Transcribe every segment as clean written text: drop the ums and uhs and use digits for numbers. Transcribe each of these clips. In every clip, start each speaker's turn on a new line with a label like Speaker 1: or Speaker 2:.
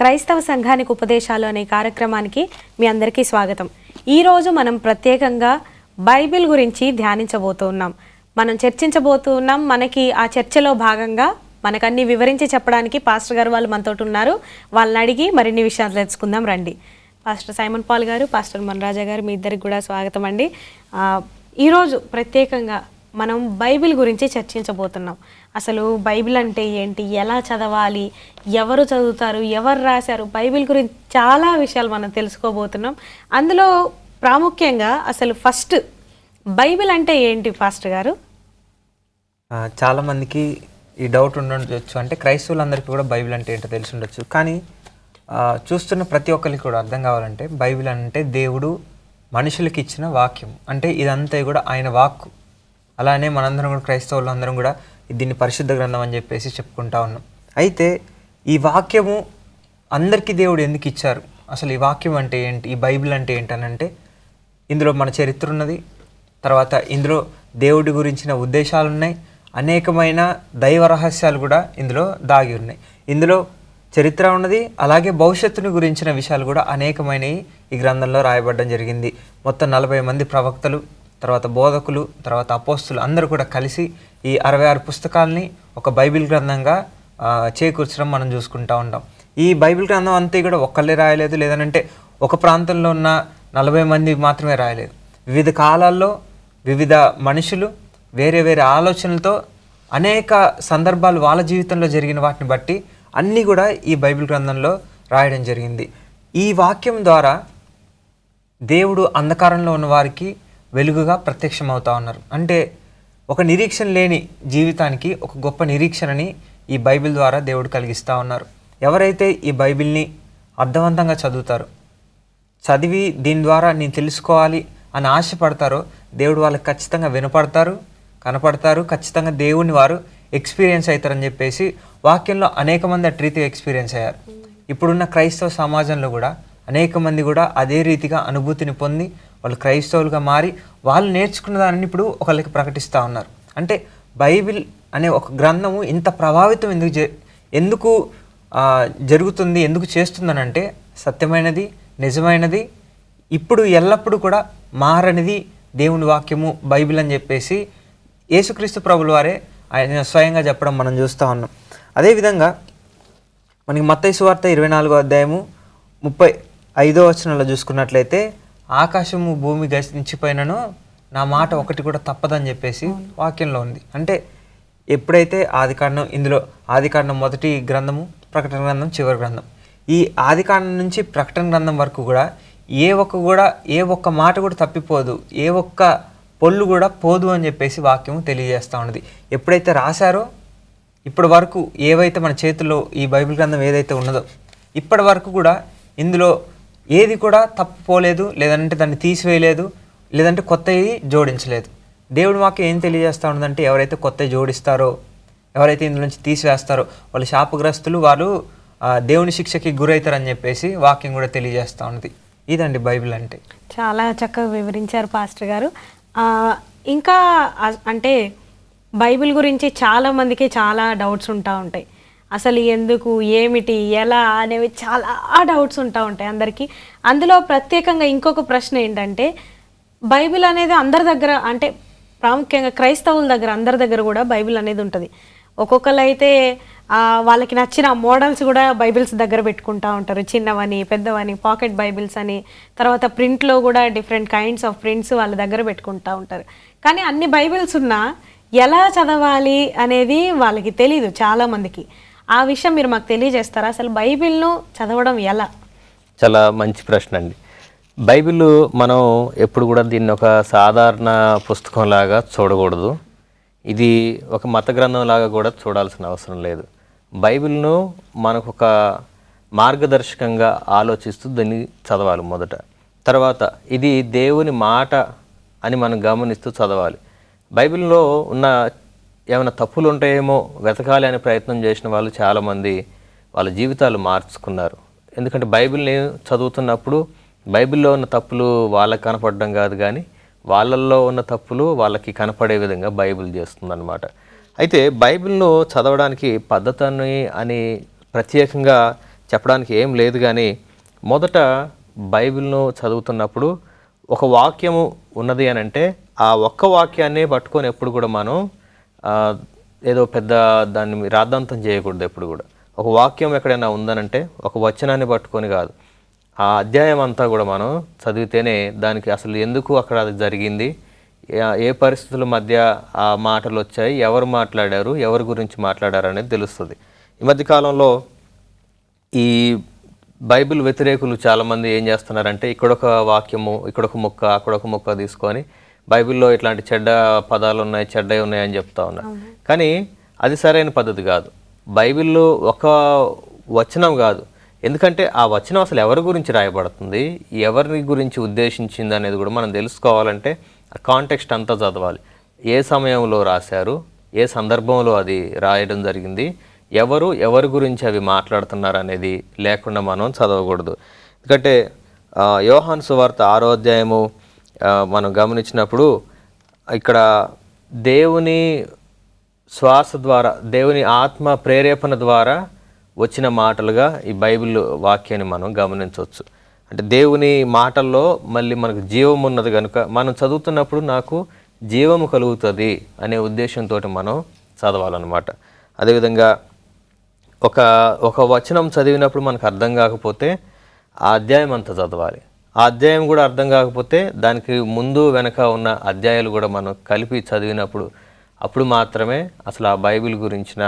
Speaker 1: క్రైస్తవ సంఘానికి ఉపదేశాలు అనే కార్యక్రమానికి మీ అందరికీ స్వాగతం. ఈరోజు మనం ప్రత్యేకంగా బైబిల్ గురించి ధ్యానించబోతున్నాం, మనం చర్చించబోతున్నాం. మనకి ఆ చర్చలో భాగంగా మనకన్నీ వివరించి చెప్పడానికి పాస్టర్ గారు వాళ్ళు మనతో ఉన్నారు. వాళ్ళని అడిగి మరిన్ని విషయాలు తెలుసుకుందాం రండి. పాస్టర్ సైమన్ పాల్ గారు, పాస్టర్ మన్రాజా గారు, మీ ఇద్దరికి కూడా స్వాగతం అండి. ఈరోజు ప్రత్యేకంగా మనం బైబిల్ గురించి చర్చించబోతున్నాం. అసలు బైబిల్ అంటే ఏంటి, ఎలా చదవాలి, ఎవరు చదువుతారు, ఎవరు రాశారు, బైబిల్ గురించి చాలా విషయాలు మనం తెలుసుకోబోతున్నాం. అందులో ప్రాముఖ్యంగా అసలు ఫస్ట్ బైబిల్ అంటే ఏంటి పాస్టర్ గారు?
Speaker 2: చాలామందికి ఈ డౌట్ ఉండొచ్చు, అంటే క్రైస్తవులందరికీ కూడా బైబిల్ అంటే ఏంటో తెలిసి ఉండొచ్చు. కానీ చూస్తున్న ప్రతి ఒక్కరికి కూడా అర్థం కావాలంటే బైబిల్ అంటే దేవుడు మనుషులకి ఇచ్చిన వాక్యం, అంటే ఇదంతా కూడా ఆయన వాక్కు. అలానే మనందరం కూడా క్రైస్తవులు అందరం కూడా దీన్ని పరిశుద్ధ గ్రంథం అని చెప్పేసి చెప్పుకుంటా ఉన్నాం. అయితే ఈ వాక్యము అందరికీ దేవుడు ఎందుకు ఇచ్చారు, అసలు ఈ వాక్యం అంటే ఏంటి, ఈ బైబిల్ అంటే ఏంటనంటే ఇందులో మన చరిత్ర ఉన్నది, తర్వాత ఇందులో దేవుడి గురించిన ఉద్దేశాలు ఉన్నాయి, అనేకమైన దైవ రహస్యాలు కూడా ఇందులో దాగి ఉన్నాయి. ఇందులో చరిత్ర ఉన్నది, అలాగే భవిష్యత్తుని గురించిన విషయాలు కూడా అనేకమైనవి ఈ గ్రంథంలో రాయబడడం జరిగింది. మొత్తం 40 మంది ప్రవక్తలు, తర్వాత బోధకులు, తర్వాత అపోస్తులు అందరూ కూడా కలిసి ఈ 66 పుస్తకాలని ఒక బైబిల్ గ్రంథంగా చేకూర్చడం మనం చూసుకుంటూ ఉంటాం. ఈ బైబిల్ గ్రంథం అంతా కూడా ఒక్కళ్ళే రాయలేదు, లేదనంటే ఒక ప్రాంతంలో ఉన్న 40 మంది మాత్రమే రాయలేదు. వివిధ కాలాల్లో వివిధ మనుషులు వేరే వేరే ఆలోచనలతో అనేక సందర్భాలు వాళ్ళ జీవితంలో జరిగిన వాటిని బట్టి అన్నీ కూడా ఈ బైబిల్ గ్రంథంలో రాయడం జరిగింది. ఈ వాక్యం ద్వారా దేవుడు అంధకారంలో ఉన్న వారికి వెలుగుగా ప్రత్యక్షమవుతా ఉన్నారు. అంటే ఒక నిరీక్షణ లేని జీవితానికి ఒక గొప్ప నిరీక్షణని ఈ బైబిల్ ద్వారా దేవుడు కలిగిస్తూ ఉన్నారు. ఎవరైతే ఈ బైబిల్ని అర్థవంతంగా చదువుతారో, చదివి దీని ద్వారా నేను తెలుసుకోవాలి అని ఆశపడతారో, దేవుడు వాళ్ళకి ఖచ్చితంగా వినపడతారు, కనపడతారు, ఖచ్చితంగా దేవుని వారు ఎక్స్పీరియన్స్ అవుతారని చెప్పేసి వాక్యంలో అనేక మంది అటు రీతిగా ఎక్స్పీరియన్స్ అయ్యారు. ఇప్పుడున్న క్రైస్తవ సమాజంలో కూడా అనేక మంది కూడా అదే రీతిగా అనుభూతిని పొంది వాళ్ళు క్రైస్తవులుగా మారి వాళ్ళు నేర్చుకున్న దానిని ఇప్పుడు ఒకళ్ళకి ప్రకటిస్తూ ఉన్నారు. అంటే బైబిల్ అనే ఒక గ్రంథము ఇంత ప్రభావితం ఎందుకు జరుగుతుంది, ఎందుకు చేస్తుందనంటే సత్యమైనది, నిజమైనది, ఇప్పుడు ఎల్లప్పుడూ కూడా మారనిది దేవుని వాక్యము బైబిల్ అని చెప్పేసి యేసుక్రీస్తు ప్రభుల వారే ఆయన స్వయంగా చెప్పడం మనం చూస్తూ ఉన్నాం. అదేవిధంగా మనకి మత్తయి సువార్త 24వ అధ్యాయము 35వ వచనంలో చూసుకున్నట్లయితే ఆకాశము భూమి గతించిపోయినను నా మాట ఒకటి కూడా తప్పదని చెప్పేసి వాక్యంలో ఉంది. అంటే ఎప్పుడైతే ఆదికాండం, ఇందులో ఆదికాండం మొదటి గ్రంథము, ప్రకటన గ్రంథం చివరి గ్రంథం, ఈ ఆదికాండం నుంచి ప్రకటన గ్రంథం వరకు కూడా ఏ ఒక్క మాట కూడా తప్పిపోదు, ఏ ఒక్క పొల్లు కూడా పోదు అని చెప్పేసి వాక్యము తెలియజేస్తూ ఉన్నది. ఎప్పుడైతే రాశారో ఇప్పటి వరకు ఏవైతే మన చేతుల్లో ఈ బైబిల్ గ్రంథం ఏదైతే ఉన్నదో ఇప్పటి వరకు కూడా ఇందులో ఏది కూడా తప్పుపోలేదు, లేదంటే దాన్ని తీసివేయలేదు, లేదంటే కొత్తవి జోడించలేదు. దేవుడి వాక్యం ఏం తెలియజేస్తూ ఉన్నదంటే ఎవరైతే కొత్తవి జోడిస్తారో, ఎవరైతే ఇందులో నుంచి తీసివేస్తారో వాళ్ళు శాపగ్రస్తులు, వాళ్ళు దేవుని శిక్షకి గురవుతారని చెప్పేసి వాక్యం కూడా తెలియజేస్తూ ఉన్నది. ఇదండి బైబిల్ అంటే.
Speaker 1: చాలా చక్కగా వివరించారు పాస్టర్ గారు. ఇంకా అంటే బైబిల్ గురించి చాలామందికి చాలా డౌట్స్ ఉంటా ఉంటాయి. అసలు ఎందుకు, ఏమిటి, ఎలా అనేవి చాలా డౌట్స్ ఉంటా ఉంటాయి అందరికీ. అందులో ప్రత్యేకంగా ఇంకొక ప్రశ్న ఏంటంటే బైబిల్ అనేది అందరి దగ్గర, అంటే ప్రాముఖ్యంగా క్రైస్తవుల దగ్గర, అందరి దగ్గర కూడా బైబిల్ అనేది ఉంటుంది. ఒక్కొక్కరు అయితే వాళ్ళకి నచ్చిన మోడల్స్ కూడా బైబిల్స్ దగ్గర పెట్టుకుంటూ ఉంటారు, చిన్నవని, పెద్దవని, పాకెట్ బైబిల్స్ అని, తర్వాత ప్రింట్లో కూడా డిఫరెంట్ కైండ్స్ ఆఫ్ ప్రింట్స్ వాళ్ళ దగ్గర పెట్టుకుంటూ ఉంటారు. కానీ అన్ని బైబిల్స్ ఉన్నా ఎలా చదవాలి అనేది వాళ్ళకి తెలీదు చాలామందికి. ఆ విషయం మీరు మాకు తెలియజేస్తారా? అసలు బైబిల్ను చదవడం ఎలా?
Speaker 3: చాలా మంచి ప్రశ్న అండి. బైబిల్ మనం ఎప్పుడు కూడా దీన్ని ఒక సాధారణ పుస్తకంలాగా చూడకూడదు, ఇది ఒక మత గ్రంథంలాగా కూడా చూడాల్సిన అవసరం లేదు. బైబిల్ను మనకు ఒక మార్గదర్శకంగా ఆలోచిస్తూ దాన్ని చదవాలి మొదట. తర్వాత ఇది దేవుని మాట అని మనం గమనిస్తూ చదవాలి. బైబిల్లో ఉన్న ఏమైనా తప్పులు ఉంటాయేమో వెతకాలి అనే ప్రయత్నం చేసిన వాళ్ళు చాలామంది వాళ్ళ జీవితాలు మార్చుకున్నారు. ఎందుకంటే బైబిల్ని చదువుతున్నప్పుడు బైబిల్లో ఉన్న తప్పులు వాళ్ళకి కనపడడం కాదు, కానీ వాళ్ళల్లో ఉన్న తప్పులు వాళ్ళకి కనపడే విధంగా బైబిల్ చేస్తుందన్నమాట. అయితే బైబిల్ను చదవడానికి పద్ధతిని అని ప్రత్యేకంగా చెప్పడానికి ఏం లేదు. కానీ మొదట బైబిల్ను చదువుతున్నప్పుడు ఒక వాక్యము ఉన్నది అని అంటే ఆ ఒక్క వాక్యాన్ని పట్టుకొని ఎప్పుడు కూడా మనం ఏదో పెద్ద దాన్ని రాద్ధాంతం చేయకూడదు. ఎప్పుడు కూడా ఒక వాక్యం ఎక్కడైనా ఉందనంటే ఒక వచనాన్ని పట్టుకొని కాదు, ఆ అధ్యాయం అంతా కూడా మనం చదివితేనే దానికి అసలు ఎందుకు అక్కడ అది జరిగింది, ఏ పరిస్థితుల మధ్య ఆ మాటలు వచ్చాయి, ఎవరు మాట్లాడారు, ఎవరి గురించి మాట్లాడారు అనేది తెలుస్తుంది. ఈ మధ్యకాలంలో ఈ బైబిల్ వ్యతిరేకులు చాలామంది ఏం చేస్తున్నారంటే ఇక్కడొక వాక్యము, ఇక్కడొక ముక్క, అక్కడొక ముక్క తీసుకొని బైబిల్లో ఇట్లాంటి చెడ్డ పదాలు ఉన్నాయి, చెడ్డవి ఉన్నాయి అని చెప్తా ఉన్నారు. కానీ అది సరైన పద్ధతి కాదు. బైబిల్లో ఒక వచనం కాదు, ఎందుకంటే ఆ వచనం అసలు ఎవరి గురించి రాయబడుతుంది, ఎవరి గురించి ఉద్దేశించింది అనేది కూడా మనం తెలుసుకోవాలంటే ఆ కాంటెక్స్ట్ అంతా చదవాలి. ఏ సమయంలో రాశారు, ఏ సందర్భంలో అది రాయడం జరిగింది, ఎవరి గురించి అవి మాట్లాడుతున్నారు అనేది లేకుండా మనం చదవకూడదు. ఎందుకంటే యోహాను సువార్త 6వ అధ్యాయము మనం గమనించినప్పుడు ఇక్కడ దేవుని శ్వాస ద్వారా, దేవుని ఆత్మ ప్రేరేపణ ద్వారా వచ్చిన మాటలుగా ఈ బైబిల్ వాక్యాన్ని మనం గమనించవచ్చు. అంటే దేవుని మాటల్లో మళ్ళీ మనకు జీవం ఉన్నది కనుక మనం చదువుతున్నప్పుడు నాకు జీవము కలుగుతుంది అనే ఉద్దేశంతో మనం చదవాలన్నమాట. అదేవిధంగా ఒక వచనం చదివినప్పుడు మనకు అర్థం కాకపోతే ఆ అధ్యాయం అంతా చదవాలి. ఆ అధ్యాయం కూడా అర్థం కాకపోతే దానికి ముందు వెనక ఉన్న అధ్యాయాలు కూడా మనం కలిపి చదివినప్పుడు అప్పుడు మాత్రమే అసలు ఆ బైబిల్ గురించిన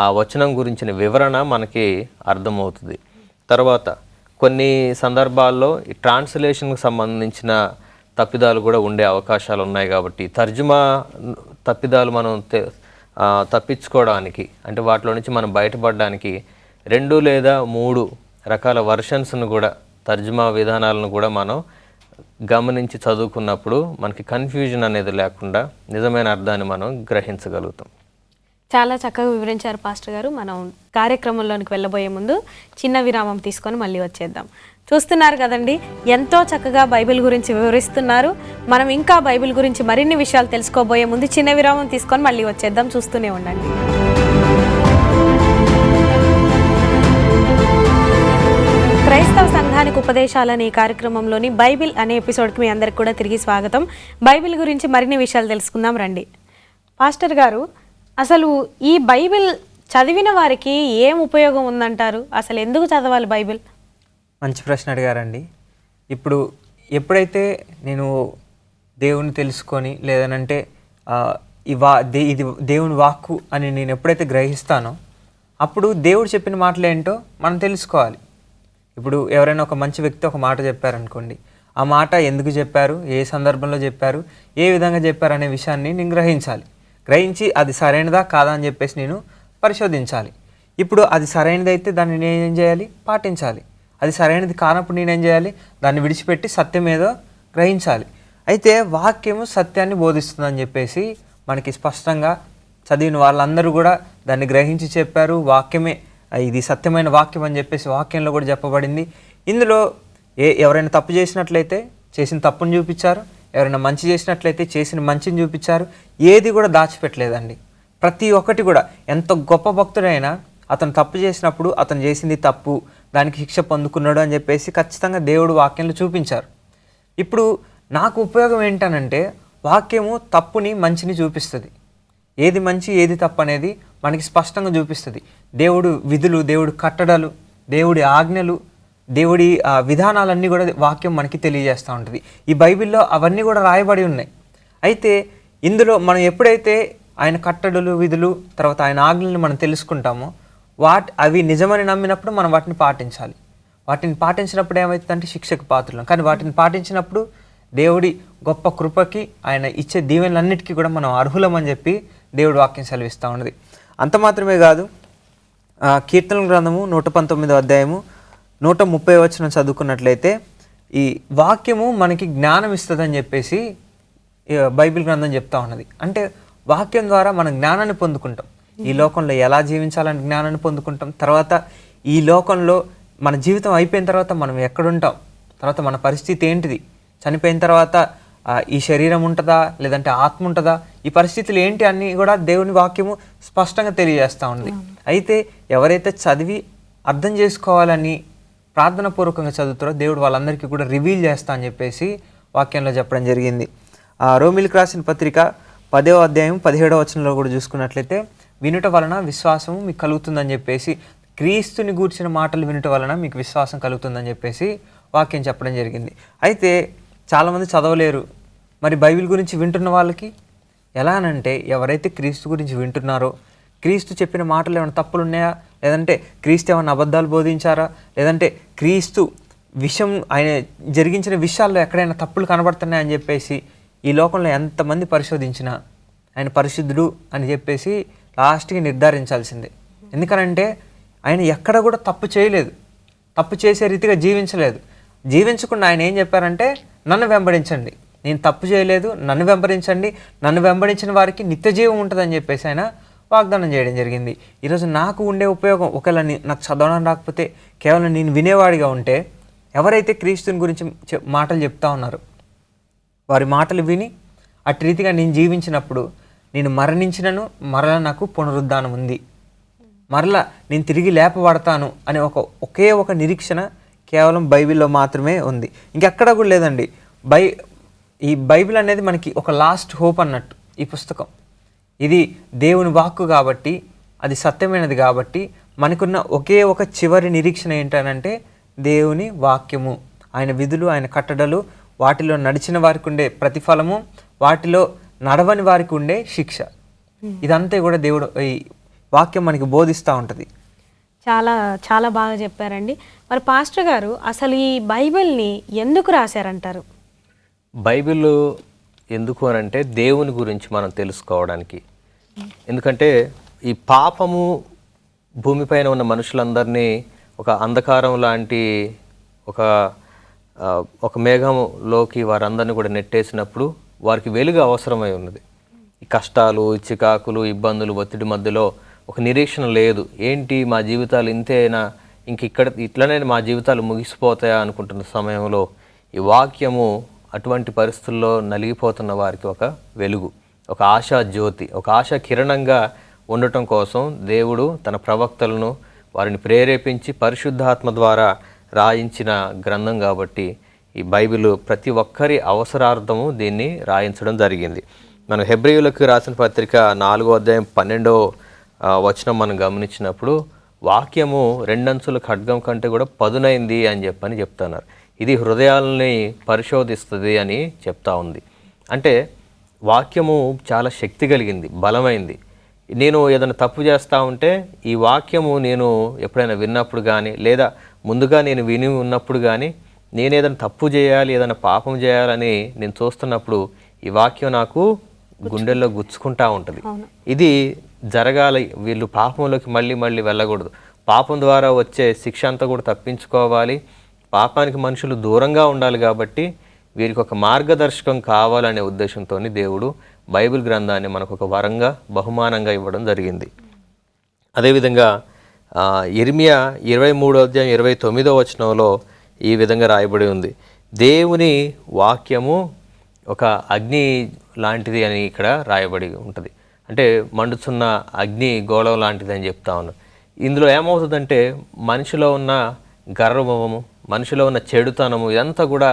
Speaker 3: ఆ వచనం గురించిన వివరణ మనకి అర్థమవుతుంది. తర్వాత కొన్ని సందర్భాల్లో ఈ ట్రాన్స్లేషన్కి సంబంధించిన తప్పిదాలు కూడా ఉండే అవకాశాలు ఉన్నాయి. కాబట్టి తర్జుమా తప్పిదాలు మనం తప్పించుకోవడానికి, అంటే వాటిలో నుంచి మనం బయటపడడానికి 2 లేదా 3 రకాల వర్షన్స్ను కూడా, తర్జుమా విధానాలను కూడా మనం గమనించి చదువుకున్నప్పుడు మనకి కన్ఫ్యూజన్ అనేది లేకుండా నిజమైన అర్థాన్ని మనం గ్రహించగలుగుతాం.
Speaker 1: చాలా చక్కగా వివరించారు పాస్టర్ గారు. మనం కార్యక్రమంలోనికి వెళ్ళబోయే ముందు చిన్న విరామం తీసుకొని మళ్ళీ వచ్చేద్దాం. చూస్తున్నారు కదండి, ఎంతో చక్కగా బైబిల్ గురించి వివరిస్తున్నారు. మనం ఇంకా బైబిల్ గురించి మరిన్ని విషయాలు తెలుసుకోబోయే ముందు చిన్న విరామం తీసుకొని మళ్ళీ వచ్చేద్దాం. చూస్తూనే ఉండండి. క్రైస్తవ సంఘానికి ఉపదేశాలనే కార్యక్రమంలోని బైబిల్ అనే ఎపిసోడ్కి మీ అందరికి కూడా తిరిగి స్వాగతం. బైబిల్ గురించి మరిన్ని విషయాలు తెలుసుకుందాం రండి. పాస్టర్ గారు, అసలు ఈ బైబిల్ చదివిన వారికి ఏం ఉపయోగం ఉందంటారు? అసలు ఎందుకు చదవాలి బైబిల్?
Speaker 2: మంచి ప్రశ్న అడిగారండి. ఇప్పుడు ఎప్పుడైతే నేను దేవుని తెలుసుకొని లేదనంటే ఇది దేవుని వాక్కు అని నేను ఎప్పుడైతే గ్రహిస్తానో అప్పుడు దేవుడు చెప్పిన మాటలు ఏంటో మనం తెలుసుకోవాలి. ఇప్పుడు ఎవరైనా ఒక మంచి వ్యక్తి ఒక మాట చెప్పారనుకోండి, ఆ మాట ఎందుకు చెప్పారు, ఏ సందర్భంలో చెప్పారు, ఏ విధంగా చెప్పారు అనే విషయాన్ని నేను గ్రహించి అది సరైనదా కాదా అని చెప్పేసి నేను పరిశోధించాలి. ఇప్పుడు అది సరైనదైతే దాన్ని నేనేం చేయాలి, పాటించాలి. అది సరైనది కానప్పుడు నేనేం చేయాలి, దాన్ని విడిచిపెట్టి సత్యం ఏదో గ్రహించాలి. అయితే వాక్యము సత్యాన్ని బోధిస్తుందని చెప్పేసి మనకి స్పష్టంగా చదివిన వాళ్ళందరూ కూడా దాన్ని గ్రహించి చెప్పారు. వాక్యమే ఇది సత్యమైన వాక్యం అని చెప్పేసి వాక్యంలో కూడా చెప్పబడింది. ఇందులో ఎవరైనా తప్పు చేసినట్లయితే చేసిన తప్పును చూపించారు, ఎవరైనా మంచి చేసినట్లయితే చేసిన మంచిని చూపించారు. ఏది కూడా దాచిపెట్టలేదండి. ప్రతి ఒక్కటి కూడా ఎంత గొప్ప భక్తుడైనా అతను తప్పు చేసినప్పుడు అతను చేసింది తప్పు, దానికి శిక్ష పొందుకున్నాడు అని చెప్పేసి ఖచ్చితంగా దేవుడు వాక్యంలో చూపించారు. ఇప్పుడు నాకు ఉపయోగం ఏంటనంటే వాక్యము తప్పుని మంచిని చూపిస్తుంది. ఏది మంచి ఏది తప్పు అనేది మనకి స్పష్టంగా చూపిస్తుంది. దేవుడు విధులు, దేవుడు కట్టడలు, దేవుడి ఆజ్ఞలు, దేవుడి విధానాలన్నీ కూడా వాక్యం మనకి తెలియజేస్తూ ఉంటుంది. ఈ బైబిల్లో అవన్నీ కూడా రాయబడి ఉన్నాయి. అయితే ఇందులో మనం ఎప్పుడైతే ఆయన కట్టడలు, విధులు, తర్వాత ఆయన ఆజ్ఞలను మనం తెలుసుకుంటామో అవి నిజమని నమ్మినప్పుడు మనం వాటిని పాటించాలి. వాటిని పాటించినప్పుడు ఏమవుతుందంటే శిక్షకు పాత్రలం. కానీ వాటిని పాటించినప్పుడు దేవుడి గొప్ప కృపకి, ఆయన ఇచ్చే దీవెనలన్నిటికీ కూడా మనం అర్హులమని చెప్పి దేవుడి వాక్యం సెలవిస్తూ ఉన్నది. అంత మాత్రమే కాదు, కీర్తనల గ్రంథము 119వ అధ్యాయము 130వ వచనం చదువుకున్నట్లయితే ఈ వాక్యము మనకి జ్ఞానం ఇస్తుందని చెప్పేసి బైబిల్ గ్రంథం చెప్తా ఉన్నది. అంటే వాక్యం ద్వారా మనం జ్ఞానాన్ని పొందుకుంటాం. ఈ లోకంలో ఎలా జీవించాలని జ్ఞానాన్ని పొందుకుంటాం. తర్వాత ఈ లోకంలో మన జీవితం అయిపోయిన తర్వాత మనం ఎక్కడుంటాం, తర్వాత మన పరిస్థితి ఏంటిది, చనిపోయిన తర్వాత ఈ శరీరం ఉంటుందా లేదంటే ఆత్మ ఉంటుందా, ఈ పరిస్థితులు ఏంటి అన్నీ కూడా దేవుని వాక్యము స్పష్టంగా తెలియజేస్తూ ఉంది. అయితే ఎవరైతే చదివి అర్థం చేసుకోవాలని ప్రార్థన పూర్వకంగా చదువుతారో దేవుడు వాళ్ళందరికీ కూడా రివీల్ చేస్తా అని చెప్పేసి వాక్యంలో చెప్పడం జరిగింది. రోమిలికి రాసిన పత్రిక 10వ అధ్యాయం 17వ వచనంలో కూడా చూసుకున్నట్లయితే వినుట వలన విశ్వాసం మీకు కలుగుతుందని చెప్పేసి, క్రీస్తుని గూర్చిన మాటలు వినుట వలన మీకు విశ్వాసం కలుగుతుందని చెప్పేసి వాక్యం చెప్పడం జరిగింది. అయితే చాలామంది చదవలేరు. మరి బైబిల్ గురించి వింటున్న వాళ్ళకి ఎలా అనంటే, ఎవరైతే క్రీస్తు గురించి వింటున్నారో, క్రీస్తు చెప్పిన మాటలు ఏమైనా తప్పులు ఉన్నాయా, లేదంటే క్రీస్తు ఏమైనా అబద్ధాలు బోధించారా, లేదంటే క్రీస్తు ఆయన జరిగించిన విషయాల్లో ఎక్కడైనా తప్పులు కనబడుతున్నాయని చెప్పేసి ఈ లోకంలో ఎంతమంది పరిశోధించినా ఆయన పరిశుద్ధుడు అని చెప్పేసి లాస్ట్కి నిర్ధారించాల్సిందే. ఎందుకనంటే ఆయన ఎక్కడ కూడా తప్పు చేయలేదు, తప్పు చేసే రీతిగా జీవించలేదు. జీవించకుండా ఆయన ఏం చెప్పారంటే, నన్ను వెంబడించండి, నేను తప్పు చేయలేదు, నన్ను వెంబడించండి, నన్ను వెంబడించిన వారికి నిత్య జీవం ఉంటుందని చెప్పేసి ఆయన వాగ్దానం చేయడం జరిగింది. ఈరోజు నాకు ఉండే ఉపయోగం, ఒకవేళ నాకు చదవడం రాకపోతే కేవలం నేను వినేవాడిగా ఉంటే, ఎవరైతే క్రీస్తుని గురించి మాటలు చెప్తా ఉన్నారో వారి మాటలు విని అటు రీతిగా నేను జీవించినప్పుడు, నేను మరణించినను మరలా నాకు పునరుద్ధానం ఉంది, మరలా నేను తిరిగి లేపబడతాను అనే ఒకే ఒక నిరీక్షణ కేవలం బైబిల్లో మాత్రమే ఉంది, ఇంకెక్కడా కూడా లేదండి. ఈ బైబిల్ అనేది మనకి ఒక లాస్ట్ హోప్ అన్నట్టు. ఈ పుస్తకం ఇది దేవుని వాక్కు కాబట్టి, అది సత్యమైనది కాబట్టి, మనకున్న ఒకే ఒక చివరి నిరీక్షణ ఏంటనంటే దేవుని వాక్యము, ఆయన విధులు, ఆయన కట్టడలు, వాటిలో నడిచిన వారికి ఉండే ప్రతిఫలము, వాటిలో నడవని వారికి ఉండే శిక్ష. ఇదంతా కూడా దేవుడు ఈ వాక్యం మనకి బోధిస్తూ ఉంటుంది.
Speaker 1: చాలా చాలా బాగా చెప్పారండి. మరి పాస్టర్ గారు, అసలు ఈ బైబిల్ని ఎందుకు రాశారంటారు?
Speaker 3: బైబిల్ ఎందుకు అని అంటే దేవుని గురించి మనం తెలుసుకోవడానికి. ఎందుకంటే ఈ పాపము భూమిపైన ఉన్న మనుషులందరినీ ఒక అంధకారం లాంటి ఒక మేఘంలోకి వారందరినీ కూడా నెట్టేసినప్పుడు వారికి వెలుగు అవసరమై ఉన్నది. ఈ కష్టాలు, చికాకులు, ఇబ్బందులు, ఒత్తిడి మధ్యలో ఒక నిరీక్షణ లేదు. ఏంటి మా జీవితాలు ఇంతేనా, ఇట్లనే మా జీవితాలు ముగిసిపోతాయా అనుకుంటున్న సమయంలో ఈ వాక్యము అటువంటి పరిస్థితుల్లో నలిగిపోతున్న వారికి ఒక వెలుగు, ఒక ఆశా జ్యోతి, ఒక ఆశా కిరణంగా ఉండటం కోసం దేవుడు తన ప్రవక్తలను వారిని ప్రేరేపించి పరిశుద్ధాత్మ ద్వారా రాయించిన గ్రంథం కాబట్టి ఈ బైబిల్ ప్రతి ఒక్కరి అవసరార్థము దీన్ని రాయించడం జరిగింది. మనం హెబ్రీయులకు రాసిన పత్రిక 4వ అధ్యాయం 12వ వచనం మనం గమనించినప్పుడు వాక్యము రెండంచుల ఖడ్గం కంటే కూడా పదునైంది అని చెప్తున్నారు. ఇది హృదయాలని పరిశోధిస్తుంది అని చెప్తా ఉంది. అంటే వాక్యము చాలా శక్తి కలిగింది, బలమైంది. నేను ఏదైనా తప్పు చేస్తూ ఉంటే ఈ వాక్యము నేను ఎప్పుడైనా విన్నప్పుడు కానీ, లేదా ముందుగా నేను విని ఉన్నప్పుడు కానీ, నేను ఏదైనా తప్పు చేయాలి, ఏదైనా పాపం చేయాలని నేను చూస్తున్నప్పుడు ఈ వాక్యం నాకు గుండెల్లో గుచ్చుకుంటా ఉంటుంది. ఇది జరగాలి, వీళ్ళు పాపంలోకి మళ్ళీ వెళ్ళకూడదు, పాపం ద్వారా వచ్చే శిక్ష అంతా కూడా తప్పించుకోవాలి, పాపానికి మనుషులు దూరంగా ఉండాలి, కాబట్టి వీరికి ఒక మార్గదర్శకం కావాలనే ఉద్దేశంతో దేవుడు బైబిల్ గ్రంథాన్ని మనకు ఒక వరంగా, బహుమానంగా ఇవ్వడం జరిగింది. అదేవిధంగా ఇర్మియా 23వ అధ్యాయం 29వ వచనంలో ఈ విధంగా రాయబడి ఉంది, దేవుని వాక్యము ఒక అగ్ని లాంటిది అని ఇక్కడ రాయబడి ఉంటుంది. అంటే మండుతున్న అగ్ని గోళం లాంటిది అని చెప్తా ఉన్నాను. ఇందులో ఏమవుతుందంటే మనిషిలో ఉన్న గర్వము, మనిషిలో ఉన్న చెడుతనము, ఇదంతా కూడా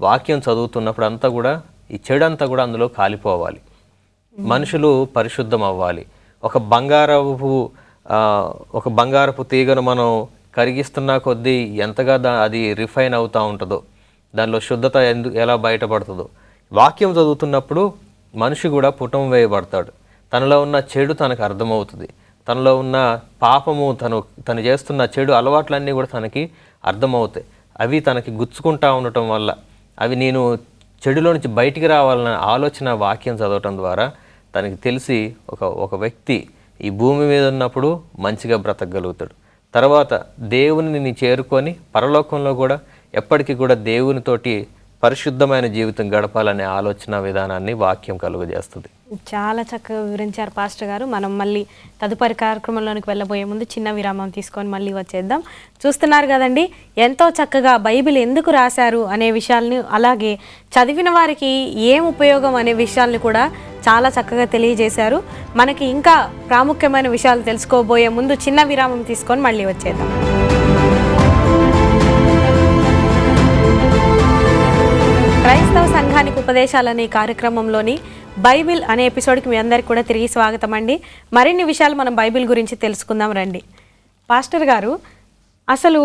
Speaker 3: వాక్యం చదువుతున్నప్పుడు అంతా కూడా ఈ చెడు అంతా కూడా అందులో కాలిపోవాలి, మనుషులు పరిశుద్ధం అవ్వాలి. ఒక బంగారపు తీగను మనం కరిగిస్తున్న కొద్దీ ఎంతగా అది రిఫైన్ అవుతూ ఉంటుందో, దానిలో శుద్ధత ఎలా బయటపడుతుందో, వాక్యం చదువుతున్నప్పుడు మనిషి కూడా పుటం వేయబడతాడు. తనలో ఉన్న చెడు తనకు అర్థమవుతుంది, తనలో ఉన్న పాపము, తను చేస్తున్న చెడు అలవాట్లన్నీ కూడా తనకి అర్థమవుతాయి. అవి తనకి గుచ్చుకుంటా ఉండటం వల్ల, అవి నేను చెడులో నుంచి బయటికి రావాలన్న ఆలోచన వాక్యం చదవటం ద్వారా తనకి తెలిసి ఒక వ్యక్తి ఈ భూమి మీద ఉన్నప్పుడు మంచిగా బ్రతకగలుగుతాడు. తర్వాత దేవుని చేరుకొని పరలోకంలో కూడా ఎప్పటికీ కూడా దేవునితోటి పరిశుద్ధమైన జీవితం గడపాలనే ఆలోచన విధానాన్ని వాక్యం కలుగజేస్తుంది.
Speaker 1: చాలా చక్కగా వివరించారు పాస్టర్ గారు. మనం మళ్ళీ తదుపరి కార్యక్రమంలోనికి వెళ్ళబోయే ముందు చిన్న విరామం తీసుకొని మళ్ళీ వచ్చేద్దాం. చూస్తున్నారు కదండి, ఎంతో చక్కగా బైబిల్ ఎందుకు రాశారు అనే విషయాల్ని, అలాగే చదివిన వారికి ఏం ఉపయోగం అనే విషయాల్ని కూడా చాలా చక్కగా తెలియజేశారు. మనకి ఇంకా ప్రాముఖ్యమైన విషయాలు తెలుసుకోబోయే ముందు చిన్న విరామం తీసుకొని మళ్ళీ వచ్చేద్దాం. సంఘానికి ఉపదేశాలనే కార్యక్రమంలోని బైబిల్ అనే ఎపిసోడ్కి మీ అందరికి కూడా తిరిగి స్వాగతం అండి. మరిన్ని విషయాలు మనం బైబిల్ గురించి తెలుసుకుందాం రండి. పాస్టర్ గారు, అసలు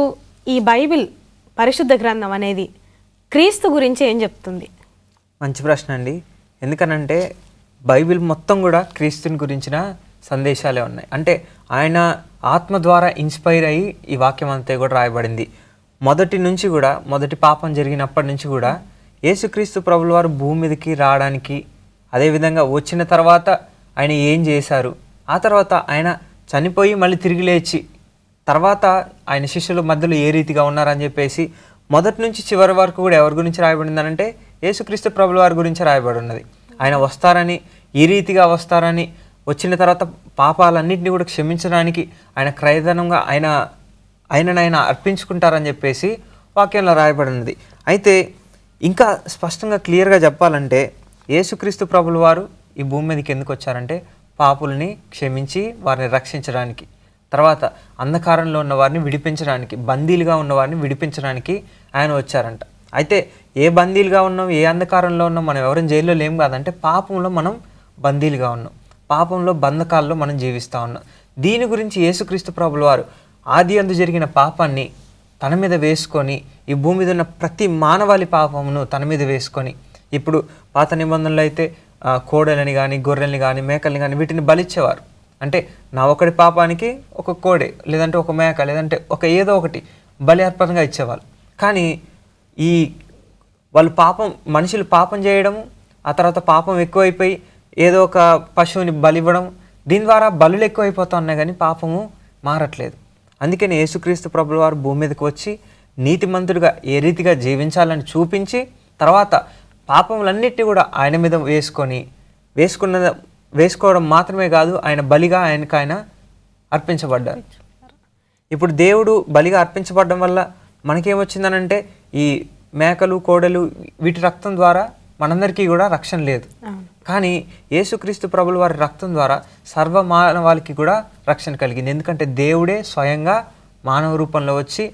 Speaker 1: ఈ బైబిల్ పరిశుద్ధ గ్రంథం అనేది క్రీస్తు గురించి ఏం చెప్తుంది?
Speaker 2: మంచి ప్రశ్న అండి. ఎందుకనంటే బైబిల్ మొత్తం కూడా క్రీస్తుని గురించిన సందేశాలే ఉన్నాయి. అంటే ఆయన ఆత్మ ద్వారా ఇన్స్పైర్ అయ్యి ఈ వాక్యం అంతా కూడా రాయబడింది. మొదటి నుంచి కూడా, మొదటి పాపం జరిగినప్పటి నుంచి కూడా యేసుక్రీస్తు ప్రభుల వారు భూమి మీదకి రావడానికి, అదేవిధంగా వచ్చిన తర్వాత ఆయన ఏం చేశారు, ఆ తర్వాత ఆయన చనిపోయి మళ్ళీ తిరిగి లేచి తర్వాత ఆయన శిష్యుల మధ్యలో ఏ రీతిగా ఉన్నారని చెప్పేసి మొదటి నుంచి చివరి వరకు కూడా ఎవరి గురించి రాయబడిందనంటే యేసుక్రీస్తు ప్రభుల వారి గురించి రాయబడి ఉన్నది. ఆయన వస్తారని, ఈ రీతిగా వస్తారని, వచ్చిన తర్వాత పాపాలన్నింటినీ కూడా క్షమించడానికి ఆయన క్రయధనంగా ఆయనను అర్పించుకుంటారని చెప్పేసి వాక్యంలో రాయబడినది. అయితే ఇంకా స్పష్టంగా క్లియర్గా చెప్పాలంటే యేసుక్రీస్తు ప్రభుల వారు ఈ భూమి మీదకి ఎందుకు వచ్చారంటే పాపుల్ని క్షమించి వారిని రక్షించడానికి, తర్వాత అంధకారంలో ఉన్న వారిని విడిపించడానికి, బందీలుగా ఉన్న వారిని విడిపించడానికి ఆయన వచ్చారంట. అయితే ఏ బందీలుగా ఉన్నాం, ఏ అంధకారంలో ఉన్నాం, మనం ఎవరైనా జైల్లో లేం కాదంటే పాపంలో మనం బందీలుగా ఉన్నాం, పాపంలో బంధకాల్లో మనం జీవిస్తూ ఉన్నాం. దీని గురించి యేసుక్రీస్తు ప్రభుల వారు ఆది అందు జరిగిన పాపాన్ని తన మీద వేసుకొని, ఈ భూమి మీద ఉన్న ప్రతి మానవాళి పాపమును తన మీద వేసుకొని, ఇప్పుడు పాత నిబంధనలు అయితే కోడెలని కానీ, గొర్రెల్ని కానీ, మేకల్ని కానీ వీటిని బలిచ్చేవారు. అంటే నా ఒకటి పాపానికి ఒక కోడె, లేదంటే ఒక మేక, లేదంటే ఏదో ఒకటి బలి అర్పణగా ఇచ్చేవాళ్ళు. కానీ ఈ వాళ్ళు మనుషులు పాపం చేయడము, ఆ తర్వాత పాపం ఎక్కువైపోయి ఏదో ఒక పశువుని బలి ఇవ్వడం, దీని ద్వారా బలులు ఎక్కువైపోతా ఉన్నాయి కానీ పాపము మారట్లేదు. అందుకని యేసుక్రీస్తు ప్రభుల వారు భూమి మీదకి వచ్చి నీతిమంతుడిగా ఏ రీతిగా జీవించాలని చూపించి, తర్వాత పాపములన్నిటినీ కూడా ఆయన మీద వేసుకోవడం మాత్రమే కాదు, ఆయన బలిగా ఆయన అర్పించబడ్డారు. ఇప్పుడు దేవుడు బలిగా అర్పించబడడం వల్ల మనకేమొచ్చిందనంటే ఈ మేకలు, కోడలు వీటి రక్తం ద్వారా మనందరికీ కూడా రక్షణ లేదు. కానీ యేసుక్రీస్తు ప్రభుల వారి రక్తం ద్వారా సర్వ మానవాళికి కూడా రక్షణ కలిగింది. ఎందుకంటే దేవుడే స్వయంగా మానవ రూపంలో వచ్చి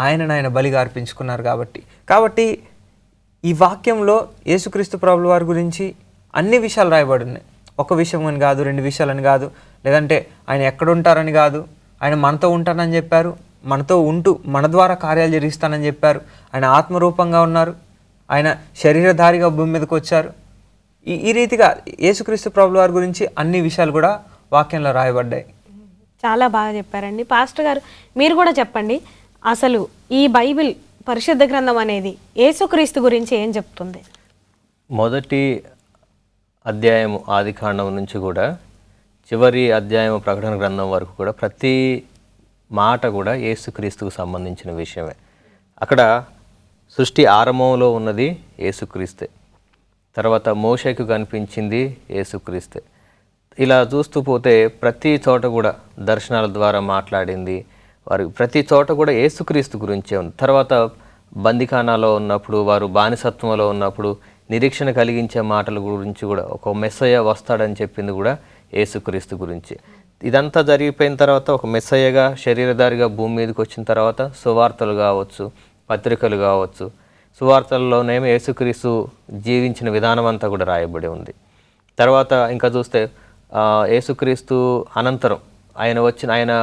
Speaker 2: ఆయన బలిగా అర్పించుకున్నారు కాబట్టి ఈ వాక్యంలో యేసుక్రీస్తు ప్రభుల వారి గురించి అన్ని విషయాలు రాయబడి ఉన్నాయి. ఒక విషయం అని కాదు, 2 విషయాలని కాదు, లేదంటే ఆయన ఎక్కడ ఉంటారని కాదు, ఆయన మనతో ఉంటానని చెప్పారు, మనతో ఉంటూ మన ద్వారా కార్యాలు జరిగిస్తానని చెప్పారు, ఆయన ఆత్మరూపంగా ఉన్నారు, ఆయన శరీరధారిగా భూమి మీదకి వచ్చారు. ఈ రీతిగా యేసుక్రీస్తు ప్రభుల వారి గురించి అన్ని విషయాలు కూడా వాక్యంలో రాయబడ్డాయి.
Speaker 1: చాలా బాగా చెప్పారండి. పాస్టర్ గారు, మీరు కూడా చెప్పండి, అసలు ఈ బైబిల్ పరిశుద్ధ గ్రంథం అనేది యేసుక్రీస్తు గురించి ఏం చెప్తుంది?
Speaker 3: మొదటి అధ్యాయము ఆదికాండం నుంచి కూడా చివరి అధ్యాయం ప్రకటన గ్రంథం వరకు కూడా ప్రతి మాట కూడా యేసుక్రీస్తుకు సంబంధించిన విషయమే. అక్కడ సృష్టి ఆరంభంలో ఉన్నది యేసుక్రీస్తే, తర్వాత మోషేకు కనిపించింది యేసుక్రీస్తే. ఇలా చూస్తూ పోతే ప్రతి చోట కూడా దర్శనాల ద్వారా మాట్లాడింది వారు, ప్రతి చోట కూడా యేసుక్రీస్తు గురించే ఉంది. తర్వాత బందిఖానాలో ఉన్నప్పుడు, వారు బానిసత్వంలో ఉన్నప్పుడు నిరీక్షణ కలిగించే మాటల గురించి కూడా, ఒక మెస్సయ్య వస్తాడని చెప్పింది కూడా యేసుక్రీస్తు గురించి. ఇదంతా జరిగిపోయిన తర్వాత ఒక మెస్సయ్యగా శరీరధారిగా భూమి మీదకి వచ్చిన తర్వాత సువార్తలు కావచ్చు, పత్రికలు కావచ్చు, సువార్తల్లోనేమో యేసుక్రీస్తు జీవించిన విధానం అంతా కూడా రాయబడి ఉంది. తర్వాత ఇంకా చూస్తే యేసుక్రీస్తు అనంతరం ఆయన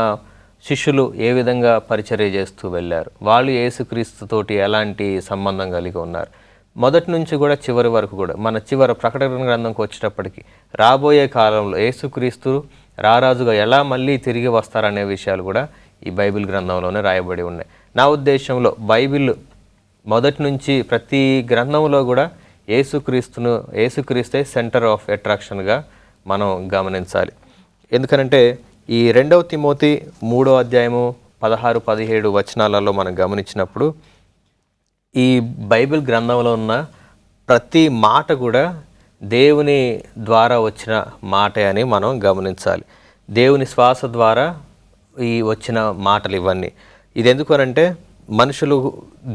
Speaker 3: శిష్యులు ఏ విధంగా పరిచర్య చేస్తూ వెళ్ళారు, వాళ్ళు యేసుక్రీస్తుతోటి ఎలాంటి సంబంధం కలిగి ఉన్నారు, మొదటి నుంచి కూడా చివరి వరకు కూడా. మన చివరి ప్రకటన గ్రంథంకి వచ్చేటప్పటికి రాబోయే కాలంలో యేసుక్రీస్తు రారాజుగా ఎలా మళ్ళీ తిరిగి వస్తారనే విషయాలు కూడా ఈ బైబిల్ గ్రంథంలోనే రాయబడి ఉన్నాయి. నా ఉద్దేశంలో బైబిల్ మొదటి నుంచి ప్రతి గ్రంథంలో కూడా యేసుక్రీస్తే సెంటర్ ఆఫ్ అట్రాక్షన్గా మనం గమనించాలి. ఎందుకనంటే ఈ 2వ తిమోతి 3వ అధ్యాయము 16-17 వచనాలలో మనం గమనించినప్పుడు ఈ బైబిల్ గ్రంథంలో ఉన్న ప్రతి మాట కూడా దేవుని ద్వారా వచ్చిన మాటే అని మనం గమనించాలి. దేవుని శ్వాస ద్వారా ఈ వచ్చిన మాటలు ఇవన్నీ. ఇది ఎందుకనంటే మనుషులు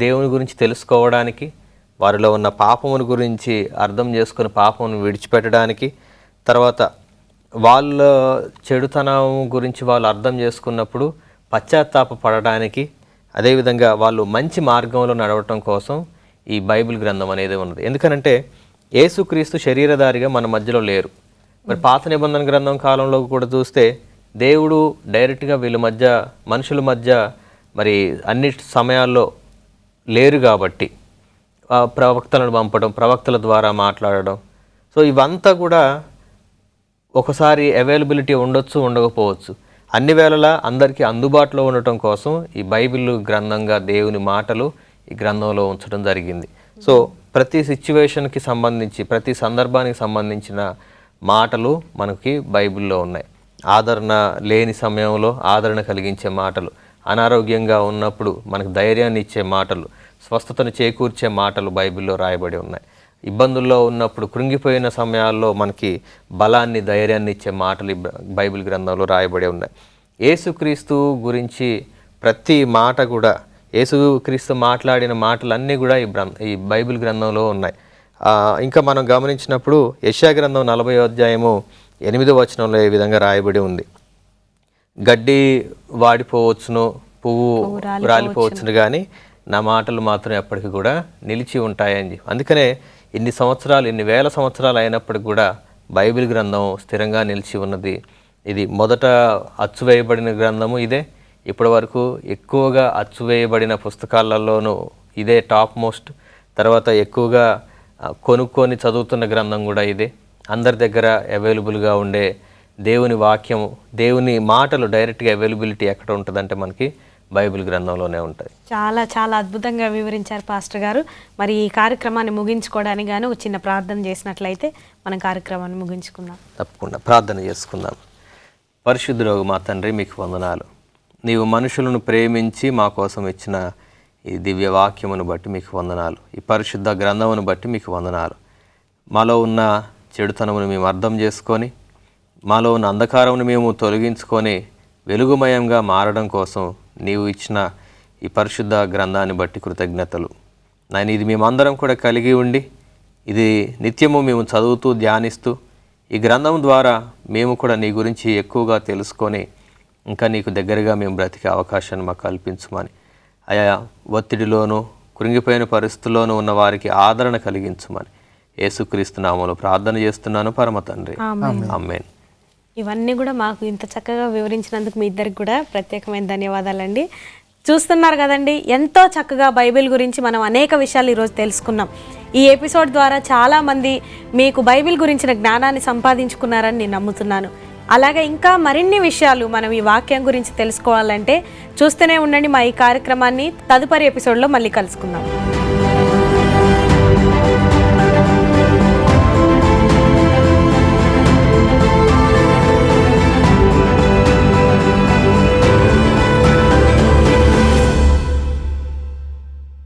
Speaker 3: దేవుని గురించి తెలుసుకోవడానికి, వారిలో ఉన్న పాపమును గురించి అర్థం చేసుకుని పాపమును విడిచిపెట్టడానికి, తర్వాత వాళ్ళ చెడుతనం గురించి వాళ్ళు అర్థం చేసుకున్నప్పుడు పశ్చాత్తాప పడడానికి, అదేవిధంగా వాళ్ళు మంచి మార్గంలో నడవటం కోసం ఈ బైబిల్ గ్రంథం అనేది ఉన్నది. ఎందుకనంటే యేసుక్రీస్తు శరీరధారిగా మన మధ్యలో లేరు. మరి పాత నిబంధన గ్రంథం కాలంలో కూడా చూస్తే దేవుడు డైరెక్ట్గా వీళ్ళ మధ్య మనుషుల మధ్య మరి అన్ని సమయాల్లో లేరు కాబట్టి ప్రవక్తలను పంపడం, ప్రవక్తల ద్వారా మాట్లాడడం, సో ఇవంతా కూడా ఒకసారి అవైలబిలిటీ ఉండొచ్చు, ఉండకపోవచ్చు. అన్ని వేళలా అందరికీ అందుబాటులో ఉండటం కోసం ఈ బైబిల్ గ్రంథంగా దేవుని మాటలు ఈ గ్రంథంలో ఉంచడం జరిగింది. సో ప్రతి సిచ్యువేషన్కి సంబంధించి, ప్రతి సందర్భానికి సంబంధించిన మాటలు మనకి బైబిల్లో ఉన్నాయి. ఆదరణ లేని సమయంలో ఆదరణ కలిగించే మాటలు, అనారోగ్యంగా ఉన్నప్పుడు మనకు ధైర్యాన్ని ఇచ్చే మాటలు, స్వస్థతను చేకూర్చే మాటలు బైబిల్లో రాయబడి ఉన్నాయి. ఇబ్బందుల్లో ఉన్నప్పుడు, కృంగిపోయిన సమయాల్లో మనకి బలాన్ని, ధైర్యాన్ని ఇచ్చే మాటలు బైబిల్ గ్రంథంలో రాయబడి ఉన్నాయి. యేసుక్రీస్తు గురించి ప్రతి మాట కూడా, యేసుక్రీస్తు మాట్లాడిన మాటలన్నీ కూడా ఈ బైబిల్ గ్రంథంలో ఉన్నాయి. ఇంకా మనం గమనించినప్పుడు యెషయా గ్రంథం 40వ అధ్యాయము 8వ వచనంలో ఈ విధంగా రాయబడి ఉంది. గడ్డి వాడిపోవచ్చును, పువ్వు రాలిపోవచ్చును, కానీ నా మాటలు మాత్రం ఎప్పటికీ కూడా నిలిచి ఉంటాయని. అందుకనే ఇన్ని సంవత్సరాలు, ఇన్ని వేల సంవత్సరాలు అయినప్పటికి కూడా బైబిల్ గ్రంథం స్థిరంగా నిలిచి ఉన్నది. ఇది మొదట అచ్చువేయబడిన గ్రంథము ఇదే. ఇప్పటి వరకు ఎక్కువగా అచ్చువేయబడిన పుస్తకాలలోనూ ఇదే టాప్ మోస్ట్. తర్వాత ఎక్కువగా కొనుక్కొని చదువుతున్న గ్రంథం కూడా ఇదే. అందరి దగ్గర అవైలబుల్గా ఉండే దేవుని వాక్యం, దేవుని మాటలు డైరెక్ట్గా అవైలబిలిటీ ఎక్కడ ఉంటుందంటే మనకి బైబిల్ గ్రంథంలోనే ఉంటాయి.
Speaker 1: చాలా చాలా అద్భుతంగా వివరించారు పాస్టర్ గారు. మరి ఈ కార్యక్రమాన్ని ముగించుకోవడానికి గాను ఒక చిన్న ప్రార్థన చేసినట్లయితే మనం కార్యక్రమాన్ని ముగించుకుందాం.
Speaker 3: తప్పకుండా ప్రార్థన చేసుకుందాం. పరిశుద్ధుడగు మా తండ్రి, మీకు వందనాలు. నీవు మనుషులను ప్రేమించి మా కోసం ఇచ్చిన ఈ దివ్య వాక్యమును బట్టి మీకు వందనాలు. ఈ పరిశుద్ధ గ్రంథమును బట్టి మీకు వందనాలు. మాలో ఉన్న చెడుతనమును మేము అర్థం చేసుకొని, మాలో ఉన్న అంధకారమును మేము తొలగించుకొని వెలుగుమయంగా మారడం కోసం నీవు ఇచ్చిన ఈ పరిశుద్ధ గ్రంథాన్ని బట్టి కృతజ్ఞతలు నాయన. ఇది మేమందరం కూడా కలిగి ఉండి, ఇది నిత్యము మేము చదువుతూ ధ్యానిస్తూ, ఈ గ్రంథం ద్వారా మేము కూడా నీ గురించి ఎక్కువగా తెలుసుకొని ఇంకా నీకు దగ్గరగా మేము బ్రతికే అవకాశాన్ని మాకు కల్పించమని, ఆయా ఒత్తిడిలోనూ కృంగిపోయిన పరిస్థితుల్లోనూ ఉన్న వారికి ఆదరణ కలిగించమని యేసుక్రీస్తు నామములో ప్రార్థన చేస్తున్నాను పరమ తండ్రి, ఆమేన్.
Speaker 1: ఇవన్నీ కూడా మాకు ఇంత చక్కగా వివరించినందుకు మీ ఇద్దరికి కూడా ప్రత్యేకమైన ధన్యవాదాలండి. చూస్తున్నారు కదండి, ఎంతో చక్కగా బైబిల్ గురించి మనం అనేక విషయాలు ఈరోజు తెలుసుకున్నాం. ఈ ఎపిసోడ్ ద్వారా చాలామంది మీకు బైబిల్ గురించిన జ్ఞానాన్ని సంపాదించుకున్నారని నేను నమ్ముతున్నాను. అలాగే ఇంకా మరిన్ని విషయాలు మనం ఈ వాక్యం గురించి తెలుసుకోవాలంటే చూస్తూనే ఉండండి మా ఈ కార్యక్రమాన్ని. తదుపరి ఎపిసోడ్లో మళ్ళీ కలుసుకుందాం.